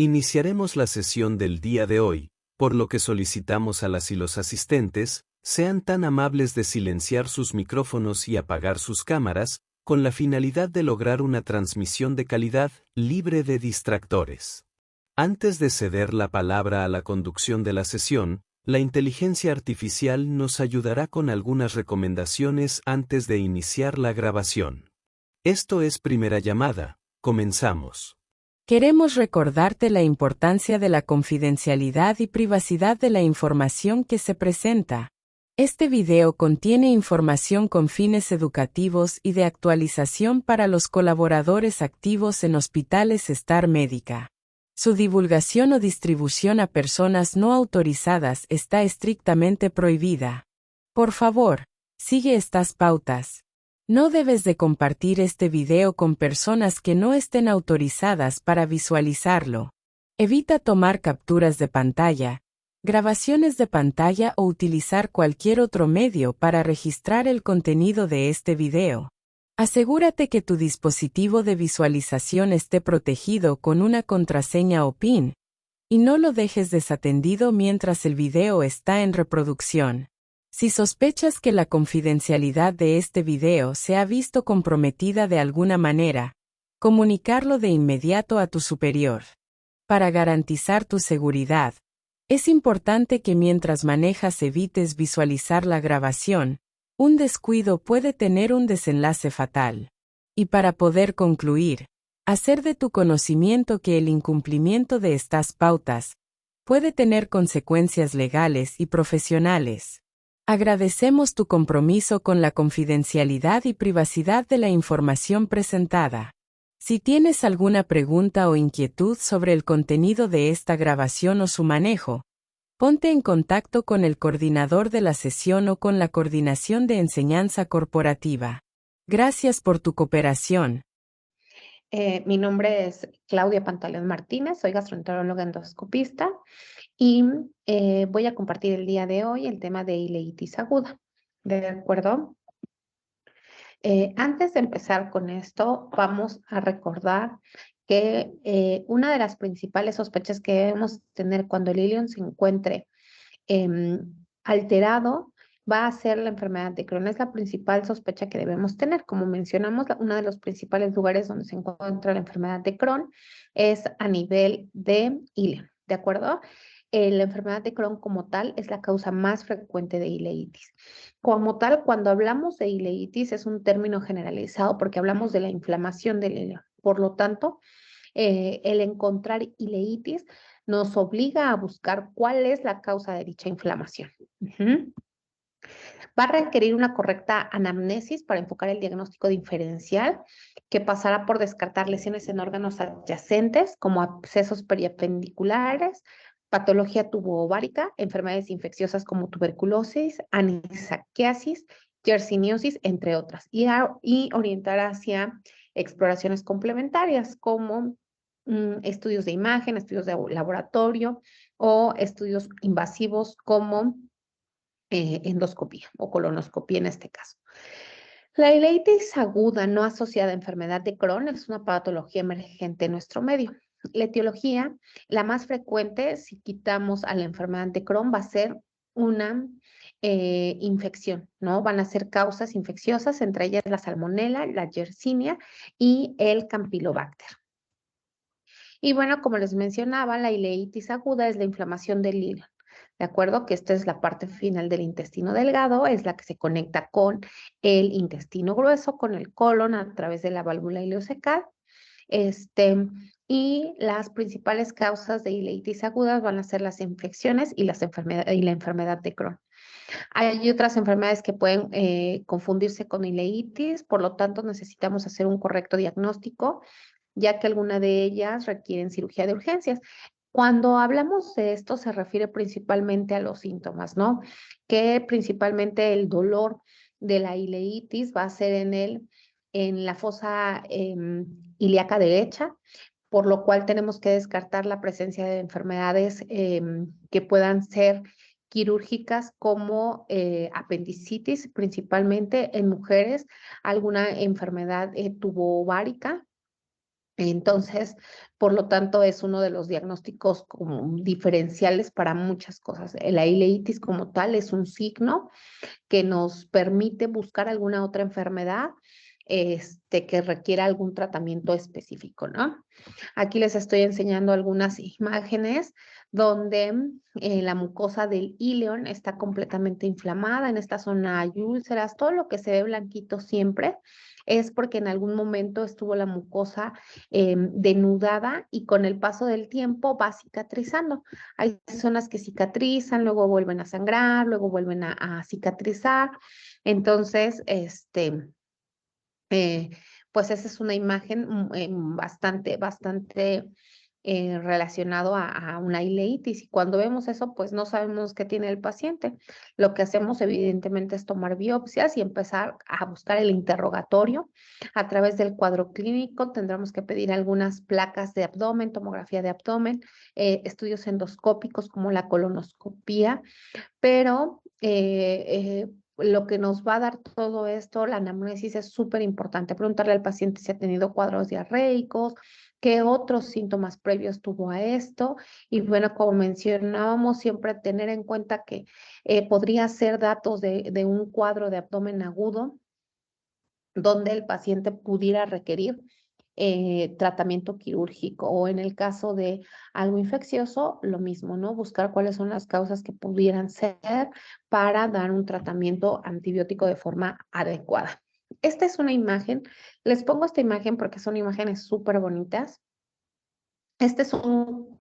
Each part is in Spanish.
Iniciaremos la sesión del día de hoy, por lo que solicitamos a las y los asistentes, sean tan amables de silenciar sus micrófonos y apagar sus cámaras, con la finalidad de lograr una transmisión de calidad, libre de distractores. Antes de ceder la palabra a la conducción de la sesión, la inteligencia artificial nos ayudará con algunas recomendaciones antes de iniciar la grabación. Esto es Primera Llamada. Comenzamos. Queremos recordarte la importancia de la confidencialidad y privacidad de la información que se presenta. Este video contiene información con fines educativos y de actualización para los colaboradores activos en hospitales Star Médica. Su divulgación o distribución a personas no autorizadas está estrictamente prohibida. Por favor, sigue estas pautas. No debes de compartir este video con personas que no estén autorizadas para visualizarlo. Evita tomar capturas de pantalla, grabaciones de pantalla o utilizar cualquier otro medio para registrar el contenido de este video. Asegúrate que tu dispositivo de visualización esté protegido con una contraseña o PIN, y no lo dejes desatendido mientras el video está en reproducción. Si sospechas que la confidencialidad de este video se ha visto comprometida de alguna manera, comunicarlo de inmediato a tu superior. Para garantizar tu seguridad, es importante que mientras manejas evites visualizar la grabación. Un descuido puede tener un desenlace fatal. Y para poder concluir, hacer de tu conocimiento que el incumplimiento de estas pautas puede tener consecuencias legales y profesionales. Agradecemos tu compromiso con la confidencialidad y privacidad de la información presentada. Si tienes alguna pregunta o inquietud sobre el contenido de esta grabación o su manejo, ponte en contacto con el coordinador de la sesión o con la Coordinación de Enseñanza Corporativa. Gracias por tu cooperación. Mi nombre es Claudia Pantaleón Martínez, soy gastroenteróloga endoscopista y voy a compartir el día de hoy el tema de ileitis aguda. ¿De acuerdo? Antes de empezar con esto, vamos a recordar que una de las principales sospechas que debemos tener cuando el ileum se encuentre alterado va a ser la enfermedad de Crohn. Es la principal sospecha que debemos tener. Como mencionamos, uno de los principales lugares donde se encuentra la enfermedad de Crohn es a nivel de ileum, ¿de acuerdo? La enfermedad de Crohn como tal es la causa más frecuente de ileitis. Como tal, cuando hablamos de ileitis es un término generalizado porque hablamos de la inflamación del ileum. Por lo tanto, el encontrar ileitis nos obliga a buscar cuál es la causa de dicha inflamación. Va a requerir una correcta anamnesis para enfocar el diagnóstico diferencial, que pasará por descartar lesiones en órganos adyacentes como abscesos periapendiculares, patología tubo-ovárica, enfermedades infecciosas como tuberculosis, anisakiasis, yersiniosis, entre otras, y orientar hacia exploraciones complementarias como estudios de imagen, estudios de laboratorio o estudios invasivos como endoscopía o colonoscopía en este caso. La ileitis aguda no asociada a enfermedad de Crohn es una patología emergente en nuestro medio. La etiología, la más frecuente, si quitamos a la enfermedad de Crohn, va a ser una infección, ¿no? Van a ser causas infecciosas, entre ellas la salmonela, la yersinia y el campylobacter. Y bueno, como les mencionaba, la ileitis aguda es la inflamación del ileum. ¿De acuerdo? Que esta es la parte final del intestino delgado, es la que se conecta con el intestino grueso, con el colon a través de la válvula ileocecal. Y las principales causas de ileitis agudas van a ser las infecciones y la enfermedad de Crohn. Hay otras enfermedades que pueden confundirse con ileitis, por lo tanto necesitamos hacer un correcto diagnóstico, ya que alguna de ellas requieren cirugía de urgencias. Cuando hablamos de esto se refiere principalmente a los síntomas, ¿no? Que principalmente el dolor de la ileitis va a ser en la fosa ilíaca derecha, por lo cual tenemos que descartar la presencia de enfermedades que puedan ser quirúrgicas como apendicitis, principalmente en mujeres, alguna enfermedad tubo-ovárica, Entonces, por lo tanto, es uno de los diagnósticos como diferenciales para muchas cosas. La ileitis como tal es un signo que nos permite buscar alguna otra enfermedad que requiera algún tratamiento específico, ¿no? Aquí les estoy enseñando algunas imágenes donde la mucosa del íleon está completamente inflamada. En esta zona hay úlceras, todo lo que se ve blanquito siempre es porque en algún momento estuvo la mucosa denudada y con el paso del tiempo va cicatrizando. Hay zonas que cicatrizan, luego vuelven a sangrar, luego vuelven a cicatrizar. Entonces, eh, pues esa es una imagen bastante relacionado a una ileitis. Y cuando vemos eso, pues no sabemos qué tiene el paciente. Lo que hacemos evidentemente es tomar biopsias y empezar a buscar el interrogatorio. A través del cuadro clínico tendremos que pedir algunas placas de abdomen, tomografía de abdomen, estudios endoscópicos como la colonoscopía, pero lo que nos va a dar todo esto, la anamnesis es súper importante. Preguntarle al paciente si ha tenido cuadros diarreicos, qué otros síntomas previos tuvo a esto. Y bueno, como mencionábamos, siempre tener en cuenta que podría ser datos de un cuadro de abdomen agudo donde el paciente pudiera requerir tratamiento quirúrgico o en el caso de algo infeccioso, lo mismo, ¿no? Buscar cuáles son las causas que pudieran ser para dar un tratamiento antibiótico de forma adecuada. Esta es una imagen, les pongo esta imagen porque son imágenes súper bonitas. Este es un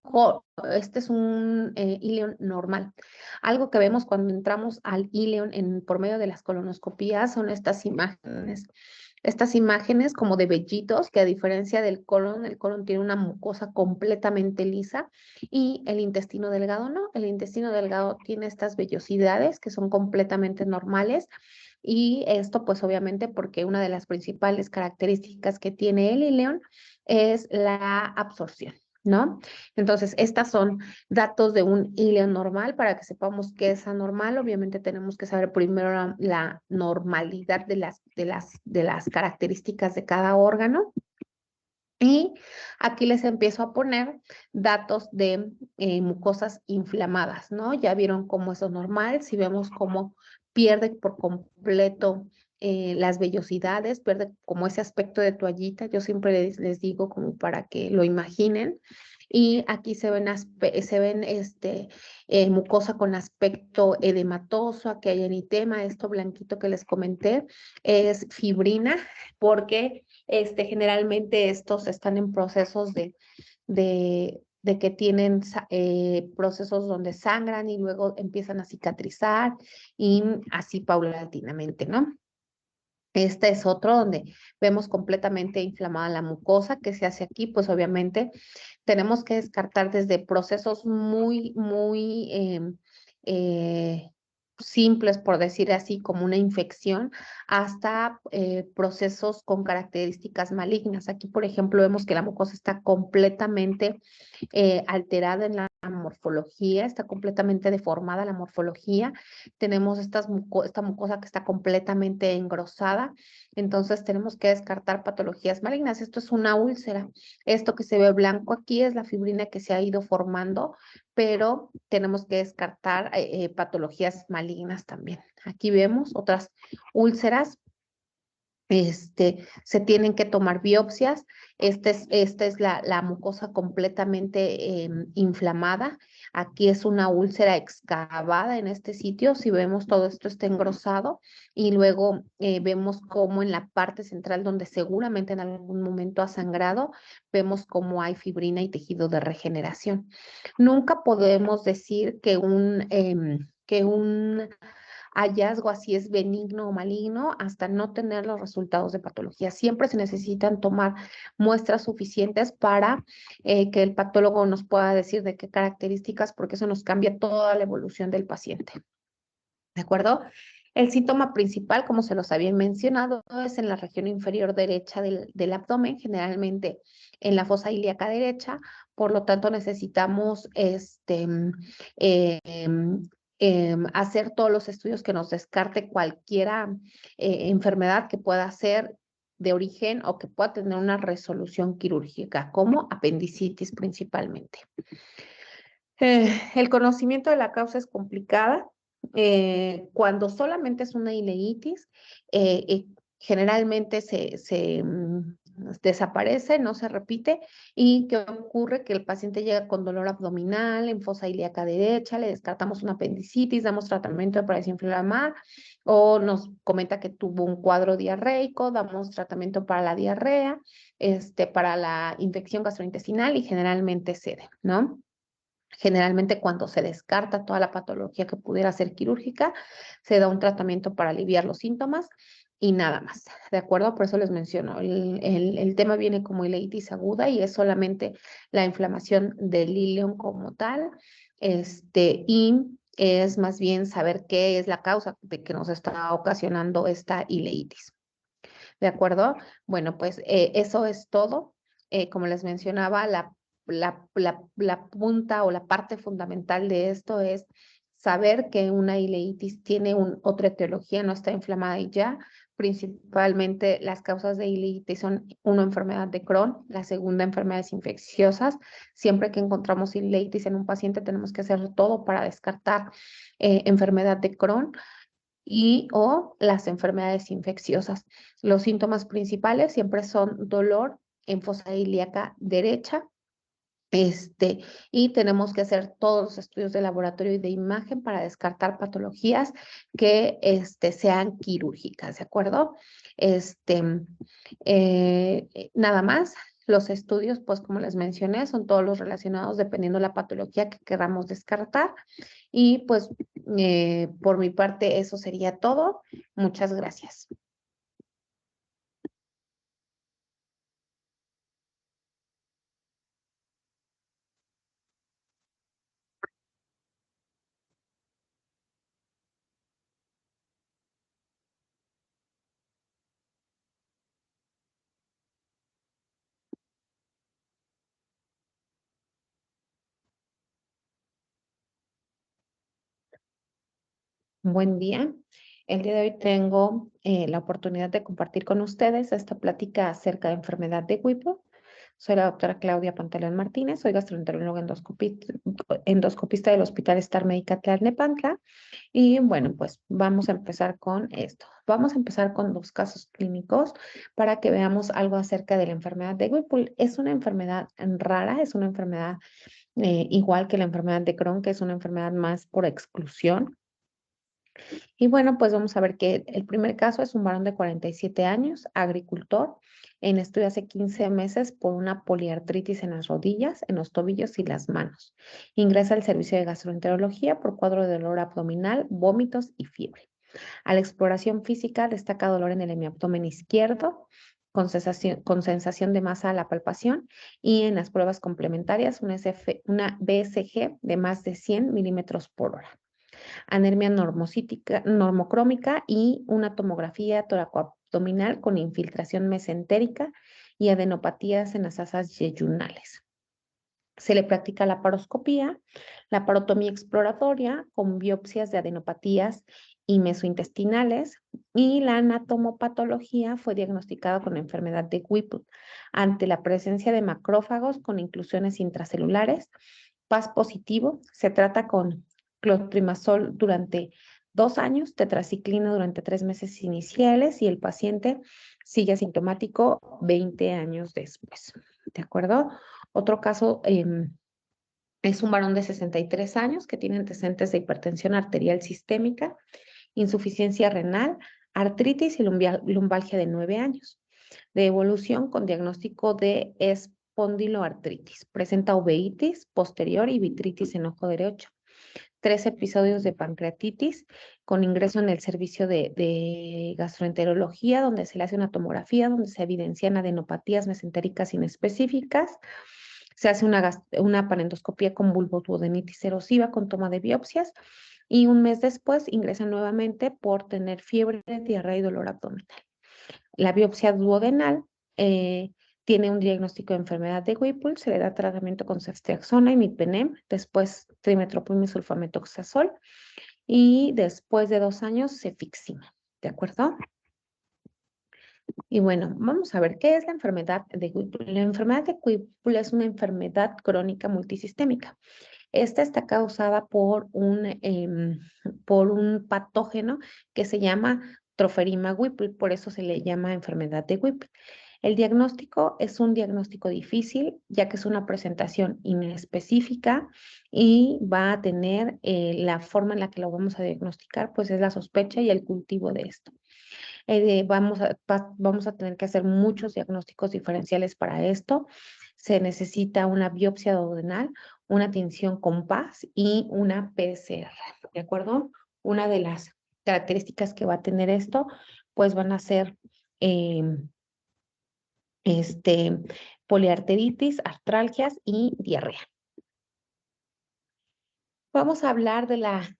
ileón normal. Algo que vemos cuando entramos al ileón por medio de las colonoscopías son estas imágenes. Estas imágenes como de vellitos, que a diferencia del colon, el colon tiene una mucosa completamente lisa y el intestino delgado no. El intestino delgado tiene estas vellosidades que son completamente normales. Y esto pues obviamente porque una de las principales características que tiene el ileón es la absorción. ¿No? Entonces, estas son datos de un ileón normal para que sepamos qué es anormal. Obviamente tenemos que saber primero la normalidad de las características de cada órgano. Y aquí les empiezo a poner datos de mucosas inflamadas, ¿no? Ya vieron cómo eso es normal, si vemos cómo pierde por completo las vellosidades, pierde como ese aspecto de toallita, yo siempre les digo como para que lo imaginen. Y aquí se ven mucosa con aspecto edematoso, aquí hay eritema, esto blanquito que les comenté es fibrina, porque generalmente estos están en procesos de que tienen procesos donde sangran y luego empiezan a cicatrizar y así paulatinamente, ¿no? Este es otro donde vemos completamente inflamada la mucosa. ¿Qué se hace aquí? Pues obviamente tenemos que descartar desde procesos muy simples, por decir así, como una infección, hasta procesos con características malignas. Aquí, por ejemplo, vemos que la mucosa está completamente alterada en la morfología, está completamente deformada la morfología. Tenemos esta mucosa que está completamente engrosada, entonces tenemos que descartar patologías malignas. Esto es una úlcera. Esto que se ve blanco aquí es la fibrina que se ha ido formando, pero tenemos que descartar patologías malignas también. Aquí vemos otras úlceras. Se tienen que tomar biopsias. Esta es la mucosa completamente inflamada. Aquí es una úlcera excavada en este sitio. Si vemos todo esto está engrosado y luego vemos cómo en la parte central donde seguramente en algún momento ha sangrado, vemos cómo hay fibrina y tejido de regeneración. Nunca podemos decir que un hallazgo así es benigno o maligno hasta no tener los resultados de patología. Siempre se necesitan tomar muestras suficientes para que el patólogo nos pueda decir de qué características, porque eso nos cambia toda la evolución del paciente. ¿De acuerdo? El síntoma principal, como se los había mencionado, es en la región inferior derecha del abdomen, generalmente en la fosa ilíaca derecha. Por lo tanto, necesitamos hacer todos los estudios que nos descarte cualquiera enfermedad que pueda ser de origen o que pueda tener una resolución quirúrgica, como apendicitis principalmente. El conocimiento de la causa es complicada. Cuando solamente es una ileitis, generalmente se desaparece, no se repite. ¿Y qué ocurre? Que el paciente llega con dolor abdominal, en fosa ilíaca derecha, le descartamos una apendicitis, damos tratamiento para desinflamar, o nos comenta que tuvo un cuadro diarreico, damos tratamiento para la diarrea, para la infección gastrointestinal y generalmente cede, ¿no? Generalmente cuando se descarta toda la patología que pudiera ser quirúrgica, se da un tratamiento para aliviar los síntomas y nada más, ¿de acuerdo? Por eso les menciono, el tema viene como ileitis aguda y es solamente la inflamación del ileum como tal, y es más bien saber qué es la causa de que nos está ocasionando esta ileitis, ¿de acuerdo? Bueno, pues eso es todo. Como les mencionaba, la punta o la parte fundamental de esto es saber que una ileitis tiene otra etiología, no está inflamada y ya. Principalmente las causas de ileitis son una enfermedad de Crohn, la segunda enfermedades infecciosas. Siempre que encontramos ileitis en un paciente tenemos que hacer todo para descartar enfermedad de Crohn y o las enfermedades infecciosas. Los síntomas principales siempre son dolor en fosa ilíaca derecha, y tenemos que hacer todos los estudios de laboratorio y de imagen para descartar patologías que sean quirúrgicas, ¿de acuerdo? Nada más. Los estudios, pues como les mencioné, son todos los relacionados dependiendo de la patología que queramos descartar. Y pues por mi parte eso sería todo. Muchas gracias. Buen día. El día de hoy tengo la oportunidad de compartir con ustedes esta plática acerca de enfermedad de Whipple. Soy la doctora Claudia Pantaleón Martínez, soy gastroenteróloga endoscopista del Hospital Star Médica Tlalnepantla. Y bueno, pues vamos a empezar con esto. Vamos a empezar con dos casos clínicos para que veamos algo acerca de la enfermedad de Whipple. Es una enfermedad rara, es una enfermedad igual que la enfermedad de Crohn, que es una enfermedad más por exclusión. Y bueno, pues vamos a ver que el primer caso es un varón de 47 años, agricultor, en estudio hace 15 meses por una poliartritis en las rodillas, en los tobillos y las manos. Ingresa al servicio de gastroenterología por cuadro de dolor abdominal, vómitos y fiebre. A la exploración física destaca dolor en el hemiabdomen izquierdo, con sensación de masa a la palpación, y en las pruebas complementarias una BSG de más de 100 milímetros por hora, anemia normocrómica y una tomografía toracoabdominal con infiltración mesentérica y adenopatías en las asas yeyunales. Se le practica la paroscopía, la parotomía exploratoria con biopsias de adenopatías y mesointestinales, y la anatomopatología fue diagnosticada con la enfermedad de Whipple ante la presencia de macrófagos con inclusiones intracelulares. PAS positivo, se trata con clotrimazol durante 2 años, tetraciclina durante 3 meses iniciales, y el paciente sigue asintomático 20 años después. ¿De acuerdo? Otro caso es un varón de 63 años que tiene antecedentes de hipertensión arterial sistémica, insuficiencia renal, artritis y lumbalgia de 9 años, de evolución con diagnóstico de espondiloartritis. Presenta uveitis posterior y vitritis en ojo derecho. 3 episodios de pancreatitis con ingreso en el servicio de gastroenterología, donde se le hace una tomografía, donde se evidencian adenopatías mesentéricas inespecíficas. Se hace una panendoscopía con bulboduodenitis erosiva con toma de biopsias, y un mes después ingresa nuevamente por tener fiebre, diarrea y dolor abdominal. La biopsia duodenal tiene un diagnóstico de enfermedad de Whipple, se le da tratamiento con ceftriaxona y mipenem, después trimmetoprim y sulfametoxazol, y después de 2 años cefixima, ¿de acuerdo? Y bueno, vamos a ver qué es la enfermedad de Whipple. La enfermedad de Whipple es una enfermedad crónica multisistémica. Esta está causada por un patógeno que se llama Troferima Whipple, por eso se le llama enfermedad de Whipple. El diagnóstico es un diagnóstico difícil, ya que es una presentación inespecífica y va a tener la forma en la que lo vamos a diagnosticar, pues es la sospecha y el cultivo de esto. Vamos a tener que hacer muchos diagnósticos diferenciales para esto. Se necesita una biopsia duodenal, una tinción con PAS y una PCR, ¿de acuerdo? Una de las características que va a tener esto, pues van a ser este, poliarteritis, artralgias y diarrea. Vamos a hablar de la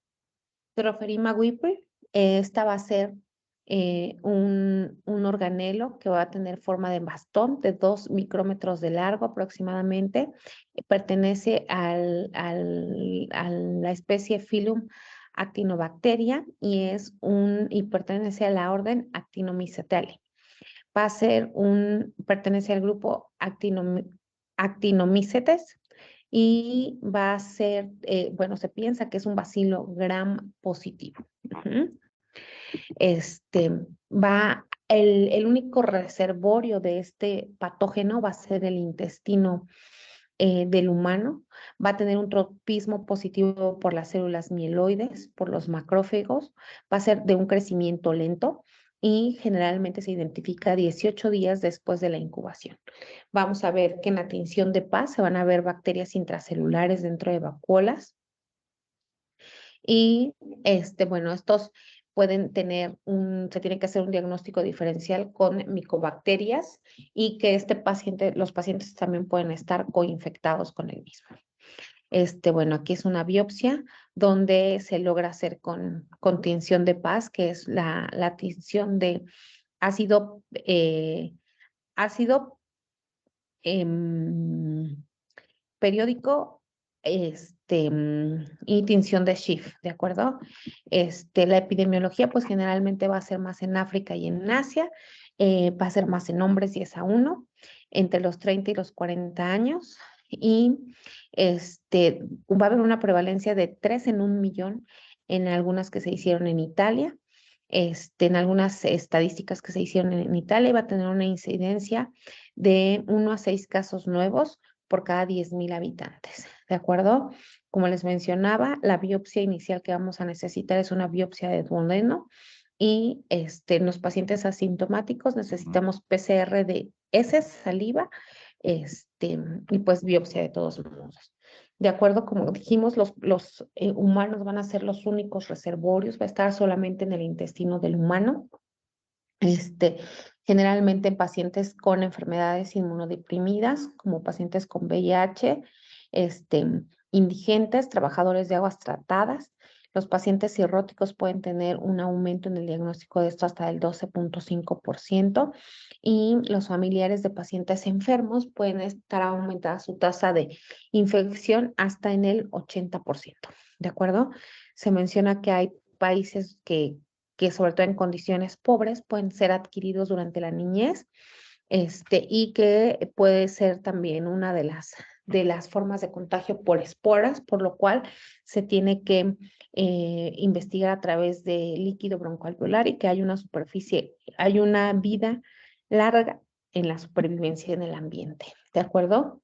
Troferima Whipple. Esta va a ser un organelo que va a tener forma de bastón de 2 micrómetros de largo aproximadamente. Pertenece a la especie Phylum Actinobacteria y pertenece a la orden Actinomycetale. Pertenece al grupo Actinomycetes y va a ser, bueno, se piensa que es un bacilo gram positivo. Ujú. Este, el único reservorio de este patógeno va a ser el intestino del humano. Va a tener un tropismo positivo por las células mieloides, por los macrófagos. Va a ser de un crecimiento lento y generalmente se identifica 18 días después de la incubación. Vamos a ver que en la tinción de Paz se van a ver bacterias intracelulares dentro de vacuolas. Y bueno, estos se tiene que hacer un diagnóstico diferencial con micobacterias y que los pacientes también pueden estar coinfectados con el mismo. Bueno, aquí es una biopsia donde se logra hacer con tinción de Paz, que es la tinción de ácido, ácido em, periódico y tinción de Schiff, ¿de acuerdo? La epidemiología, pues generalmente va a ser más en África y en Asia, va a ser más en hombres 10-1, entre los 30 y los 40 años, y va a haber una prevalencia de 3 en 1 millón en algunas que se hicieron en Italia. En algunas estadísticas que se hicieron en Italia, va a tener una incidencia de 1 a 6 casos nuevos por cada 10,000 habitantes, ¿de acuerdo? Como les mencionaba, la biopsia inicial que vamos a necesitar es una biopsia de duodeno y en los pacientes asintomáticos necesitamos PCR de heces, saliva, y pues biopsia de todos modos. De acuerdo, como dijimos, los humanos van a ser los únicos reservorios, va a estar solamente en el intestino del humano. Generalmente en pacientes con enfermedades inmunodeprimidas, como pacientes con VIH, indigentes, trabajadores de aguas tratadas. Los pacientes cirróticos pueden tener un aumento en el diagnóstico de esto hasta el 12.5% y los familiares de pacientes enfermos pueden estar aumentada su tasa de infección hasta en el 80%, ¿de acuerdo? Se menciona que hay países que sobre todo en condiciones pobres pueden ser adquiridos durante la niñez, y que puede ser también una de las formas de contagio por esporas, por lo cual se tiene que investigar a través de líquido broncoalveolar y que hay una vida larga en la supervivencia en el ambiente, ¿de acuerdo?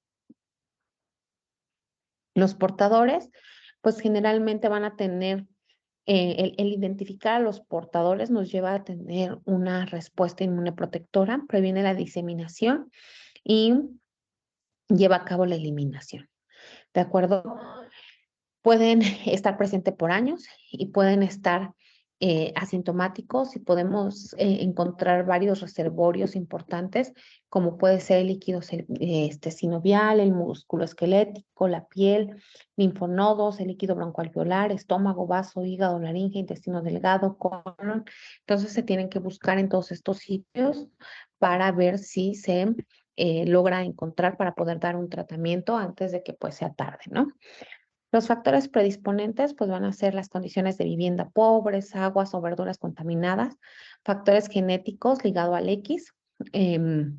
Los portadores, pues generalmente van a tener el identificar a los portadores nos lleva a tener una respuesta inmunoprotectora, previene la diseminación y lleva a cabo la eliminación. ¿De acuerdo? Pueden estar presentes por años y pueden estar asintomáticos y podemos encontrar varios reservorios importantes, como puede ser el líquido sinovial, el músculo esquelético, la piel, linfonodos, el líquido broncoalveolar, estómago, vaso, hígado, laringe, intestino delgado, colon. Entonces se tienen que buscar en todos estos sitios para ver si se logra encontrar para poder dar un tratamiento antes de que pues sea tarde, ¿no? Los factores predisponentes pues van a ser las condiciones de vivienda pobres, aguas o verduras contaminadas, factores genéticos ligados al X, em,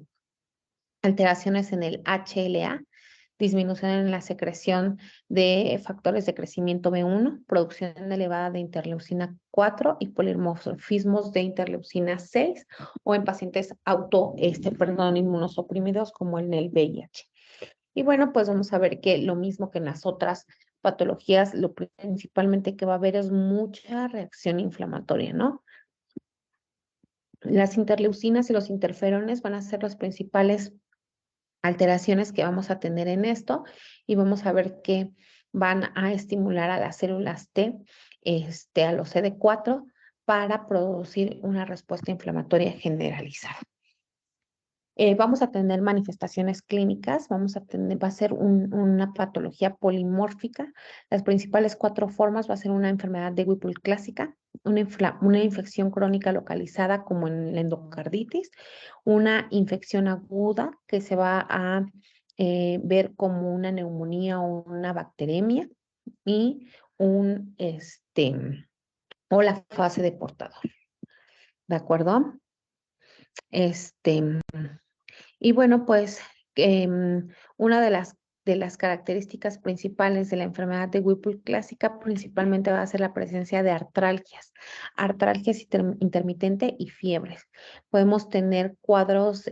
alteraciones en el HLA, disminución en la secreción de factores de crecimiento B1, producción elevada de interleucina 4 y polimorfismos de interleucina 6, o en pacientes inmunosuprimidos como en el VIH. Y bueno, pues vamos a ver que lo mismo que en las otras patologías, lo principalmente que va a haber es mucha reacción inflamatoria, ¿no? Las interleucinas y los interferones van a ser los principales alteraciones que vamos a tener en esto, y vamos a ver que van a estimular a las células T, a los CD4, para producir una respuesta inflamatoria generalizada. Vamos a tener manifestaciones clínicas, va a ser una patología polimórfica. Las principales 4 formas va a ser una enfermedad de Whipple clásica, una infección crónica localizada como en la endocarditis, una infección aguda que se va a ver como una neumonía o una bacteremia, y o la fase de portador. ¿De acuerdo? Y bueno, pues una de las características principales de la enfermedad de Whipple clásica principalmente va a ser la presencia de artralgias intermitente y fiebres. Podemos tener cuadros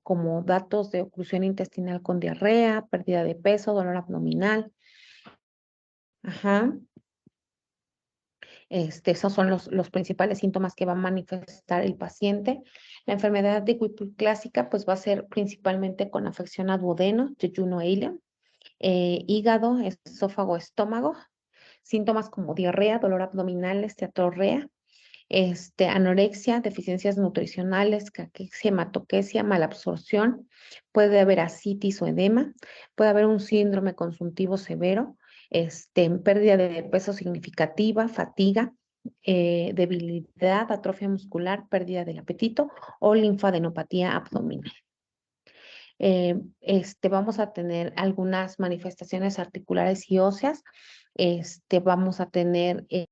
como datos de oclusión intestinal con diarrea, pérdida de peso, dolor abdominal. Ajá. Esos son los principales síntomas que va a manifestar el paciente. La enfermedad de Whipple clásica pues va a ser principalmente con afección a duodeno, yeyuno e ileum, hígado, esófago, estómago, síntomas como diarrea, dolor abdominal, esteatorrea, anorexia, deficiencias nutricionales, caquexia, hematoquesia, malabsorción, puede haber ascitis o edema, puede haber un síndrome consuntivo severo, pérdida de peso significativa, fatiga, debilidad, atrofia muscular, pérdida del apetito o linfadenopatía abdominal. Vamos a tener algunas manifestaciones articulares y óseas. Vamos a tener que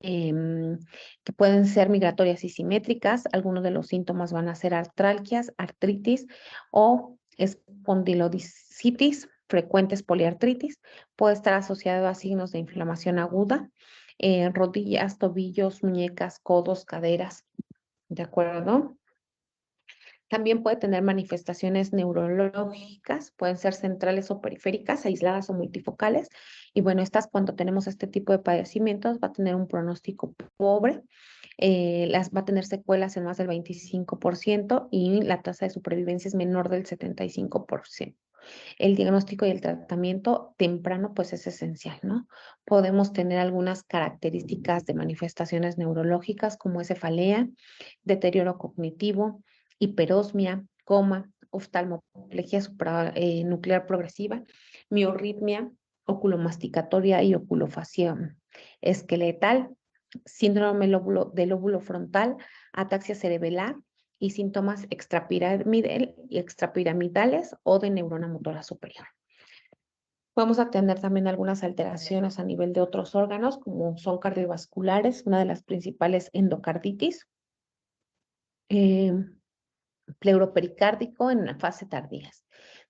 pueden ser migratorias y simétricas. Algunos de los síntomas van a ser artralgias, artritis o espondilodicitis, frecuentes poliartritis. Puede estar asociado a signos de inflamación aguda, rodillas, tobillos, muñecas, codos, caderas. ¿De acuerdo? También puede tener manifestaciones neurológicas, pueden ser centrales o periféricas, aisladas o multifocales. Y bueno, cuando tenemos este tipo de padecimientos, va a tener un pronóstico pobre, va a tener secuelas en más del 25% y la tasa de supervivencia es menor del 75%. El diagnóstico y el tratamiento temprano pues es esencial, ¿no? Podemos tener algunas características de manifestaciones neurológicas como cefalea, deterioro cognitivo, hiperosmia, coma, oftalmoplegia supranuclear progresiva, miorritmia, oculomasticatoria y oculofacial esqueletal, síndrome del lóbulo frontal, ataxia cerebelar y síntomas extrapiramidales o de neurona motora superior. Vamos a tener también algunas alteraciones a nivel de otros órganos, como son cardiovasculares, una de las principales endocarditis, pleuropericárdico en la fase tardías.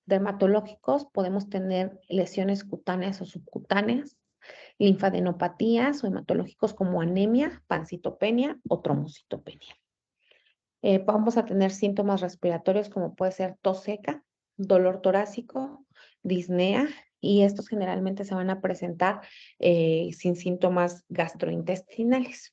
Dermatológicos, podemos tener lesiones cutáneas o subcutáneas, linfadenopatías o hematológicos como anemia, pancitopenia o trombocitopenia. Vamos a tener síntomas respiratorios como puede ser tos seca, dolor torácico, disnea, y estos generalmente se van a presentar sin síntomas gastrointestinales.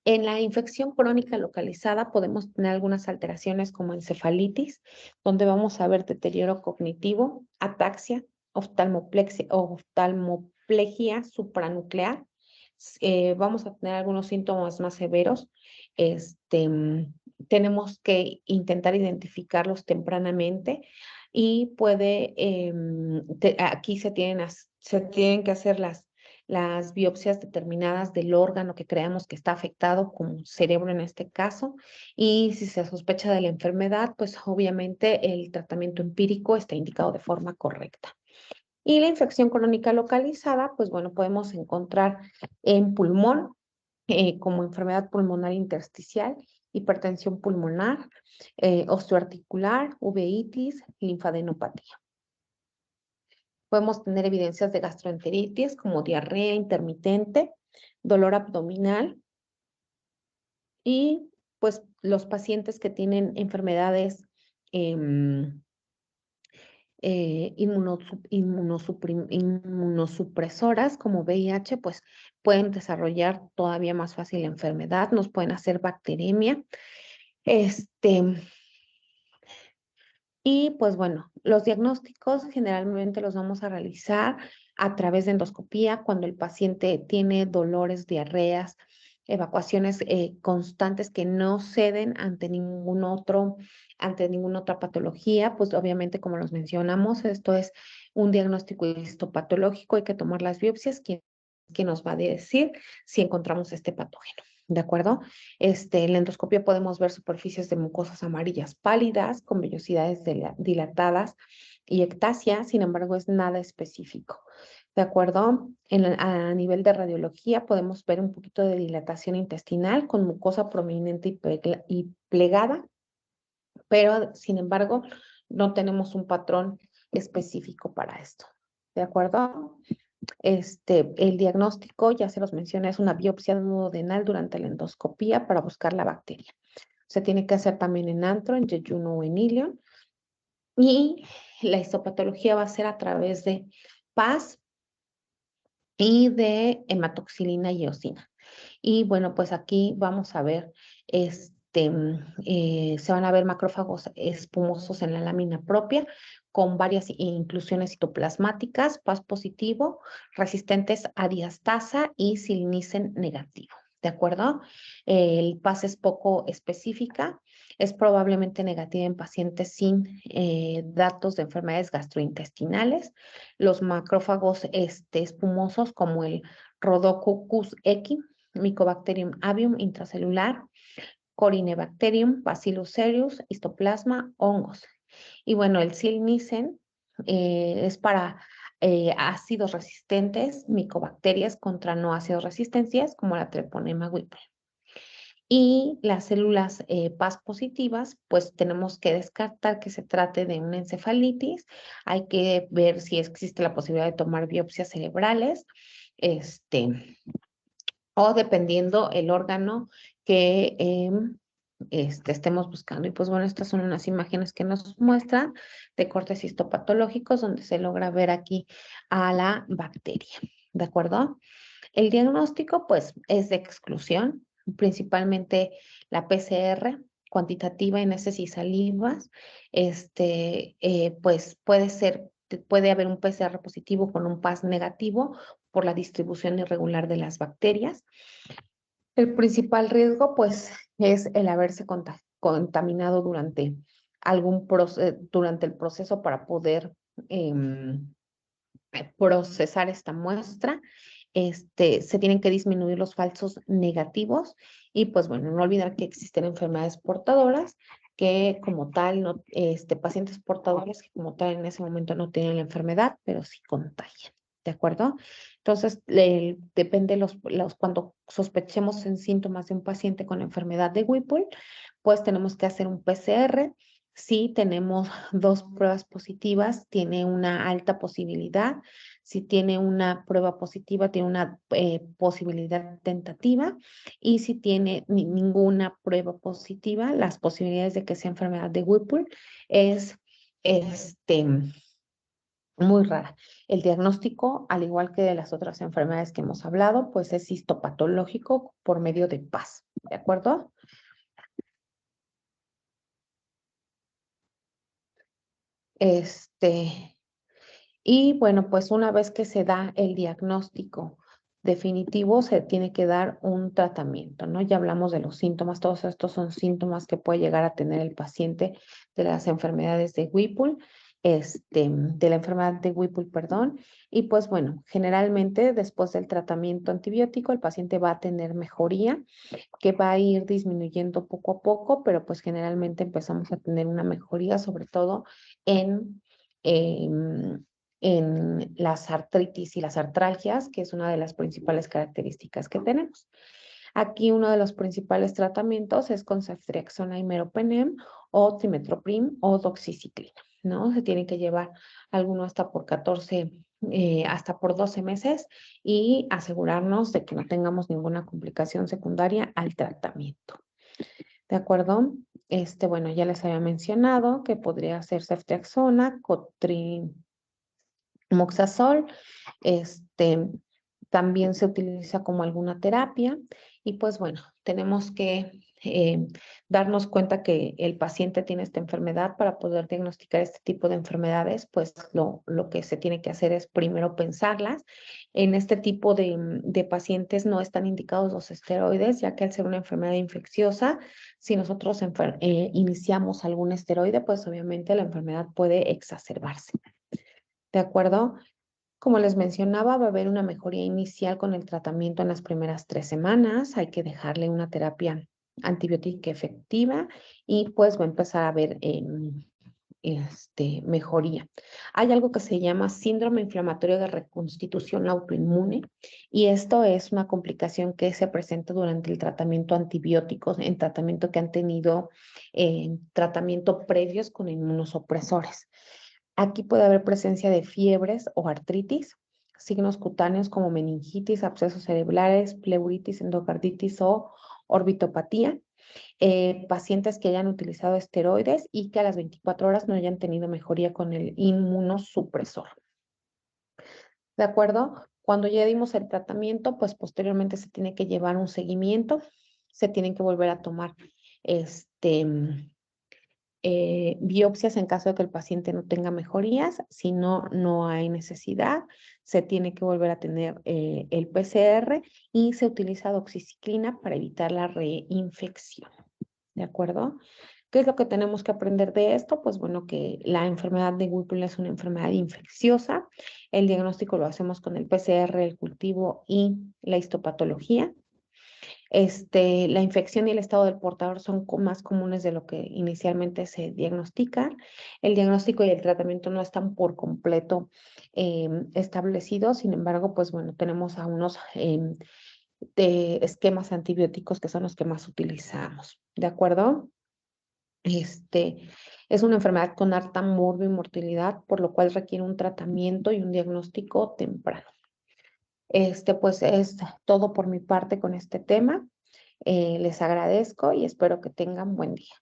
En la infección crónica localizada podemos tener algunas alteraciones como encefalitis, donde vamos a ver deterioro cognitivo, ataxia, oftalmoplegia supranuclear. Vamos a tener algunos síntomas más severos. Tenemos que intentar identificarlos tempranamente y aquí se tienen que hacer las biopsias determinadas del órgano que creamos que está afectado, como cerebro en este caso, y si se sospecha de la enfermedad, pues obviamente el tratamiento empírico está indicado de forma correcta. Y la infección crónica localizada, pues bueno, podemos encontrar en pulmón como enfermedad pulmonar intersticial, hipertensión pulmonar, osteoarticular, uveitis, linfadenopatía. Podemos tener evidencias de gastroenteritis como diarrea intermitente, dolor abdominal y pues los pacientes que tienen enfermedades inmunosupresoras como VIH, pues pueden desarrollar todavía más fácil la enfermedad, nos pueden hacer bacteremia. Y pues bueno, los diagnósticos generalmente los vamos a realizar a través de endoscopía cuando el paciente tiene dolores, diarreas, evacuaciones constantes que no ceden ante ante ninguna otra patología, pues obviamente como los mencionamos, esto es un diagnóstico histopatológico, hay que tomar las biopsias, que nos va a decir si encontramos este patógeno. ¿De acuerdo? En la endoscopia podemos ver superficies de mucosas amarillas pálidas con vellosidades dilatadas y ectasia, sin embargo, es nada específico. ¿De acuerdo? A nivel de radiología podemos ver un poquito de dilatación intestinal con mucosa prominente y plegada, pero sin embargo, no tenemos un patrón específico para esto. ¿De acuerdo? El diagnóstico, ya se los mencioné, es una biopsia duodenal durante la endoscopía para buscar la bacteria. Se tiene que hacer también en antro, en yeyuno o en ilion. Y la histopatología va a ser a través de PAS y de hematoxilina y eosina. Y bueno, pues aquí vamos a ver, se van a ver macrófagos espumosos en la lámina propia con varias inclusiones citoplasmáticas, PAS positivo, resistentes a diastasa y silinicen negativo. ¿De acuerdo? El PAS es poco específica, es probablemente negativa en pacientes sin datos de enfermedades gastrointestinales. Los macrófagos espumosos como el Rhodococcus equi, Mycobacterium avium intracelular, Corynebacterium, Bacillus cereus, histoplasma, hongos. Y bueno, el silnicen es para ácidos resistentes, micobacterias contra no ácidos resistentes, como la Treponema Whipple. Y las células PAS positivas, pues tenemos que descartar que se trate de una encefalitis. Hay que ver si existe la posibilidad de tomar biopsias cerebrales, o dependiendo el órgano que estemos buscando. Y pues bueno, estas son unas imágenes que nos muestran de cortes histopatológicos donde se logra ver aquí a la bacteria. ¿De acuerdo? El diagnóstico, pues, es de exclusión, principalmente la PCR cuantitativa en heces y salivas, pues puede haber un PCR positivo con un PAS negativo por la distribución irregular de las bacterias. El principal riesgo, pues, es el haberse contaminado durante durante el proceso para poder procesar esta muestra. Se tienen que disminuir los falsos negativos y pues bueno, no olvidar que existen enfermedades portadoras que como tal, no, pacientes portadores que como tal en ese momento no tienen la enfermedad, pero sí contagian. ¿De acuerdo? Entonces, depende cuando sospechemos en síntomas de un paciente con enfermedad de Whipple, pues tenemos que hacer un PCR. Si tenemos dos pruebas positivas, tiene una alta posibilidad. Si tiene una prueba positiva, tiene una posibilidad tentativa. Y si tiene ninguna prueba positiva, las posibilidades de que sea enfermedad de Whipple es muy rara. El diagnóstico, al igual que de las otras enfermedades que hemos hablado, pues es histopatológico por medio de PAS. ¿De acuerdo? Y bueno, pues una vez que se da el diagnóstico definitivo, se tiene que dar un tratamiento, ¿no? Ya hablamos de los síntomas, todos estos son síntomas que puede llegar a tener el paciente de las enfermedades de Whipple, de la enfermedad de Whipple, perdón. Y pues bueno, generalmente después del tratamiento antibiótico, el paciente va a tener mejoría, que va a ir disminuyendo poco a poco, pero pues generalmente empezamos a tener una mejoría, sobre todo en en las artritis y las artralgias, que es una de las principales características que tenemos. Aquí uno de los principales tratamientos es con ceftriaxona y meropenem o trimestoprim o doxiciclina, ¿no? Se tiene que llevar alguno hasta por 14, hasta por 12 meses y asegurarnos de que no tengamos ninguna complicación secundaria al tratamiento. ¿De acuerdo? Bueno, ya les había mencionado que podría ser ceftriaxona, cotrimoxazol, también se utiliza como alguna terapia y pues bueno, tenemos que darnos cuenta que el paciente tiene esta enfermedad. Para poder diagnosticar este tipo de enfermedades, pues lo que se tiene que hacer es primero pensarlas. En este tipo de pacientes no están indicados los esteroides, ya que al ser una enfermedad infecciosa, si nosotros iniciamos algún esteroide, pues obviamente la enfermedad puede exacerbarse. ¿De acuerdo? Como les mencionaba, va a haber una mejoría inicial con el tratamiento en las primeras 3 semanas. Hay que dejarle una terapia antibiótica efectiva y pues va a empezar a haber mejoría. Hay algo que se llama síndrome inflamatorio de reconstitución autoinmune y esto es una complicación que se presenta durante el tratamiento antibiótico, en tratamiento que han tenido tratamiento previos con inmunosupresores. Aquí puede haber presencia de fiebres o artritis, signos cutáneos como meningitis, abscesos cerebrales, pleuritis, endocarditis o orbitopatía. Pacientes que hayan utilizado esteroides y que a las 24 horas no hayan tenido mejoría con el inmunosupresor. ¿De acuerdo? Cuando ya dimos el tratamiento, pues posteriormente se tiene que llevar un seguimiento, se tienen que volver a tomar biopsias en caso de que el paciente no tenga mejorías. Si no, no hay necesidad. Se tiene que volver a tener el PCR y se utiliza doxiciclina para evitar la reinfección. ¿De acuerdo? ¿Qué es lo que tenemos que aprender de esto? Pues bueno, que la enfermedad de Whipple es una enfermedad infecciosa. El diagnóstico lo hacemos con el PCR, el cultivo y la histopatología. La infección y el estado del portador son más comunes de lo que inicialmente se diagnostican. El diagnóstico y el tratamiento no están por completo establecidos. Sin embargo, pues bueno, tenemos a unos de esquemas antibióticos que son los que más utilizamos. ¿De acuerdo? Es una enfermedad con alta morbo y mortalidad, por lo cual requiere un tratamiento y un diagnóstico temprano. Pues es todo por mi parte con este tema. Les agradezco y espero que tengan buen día.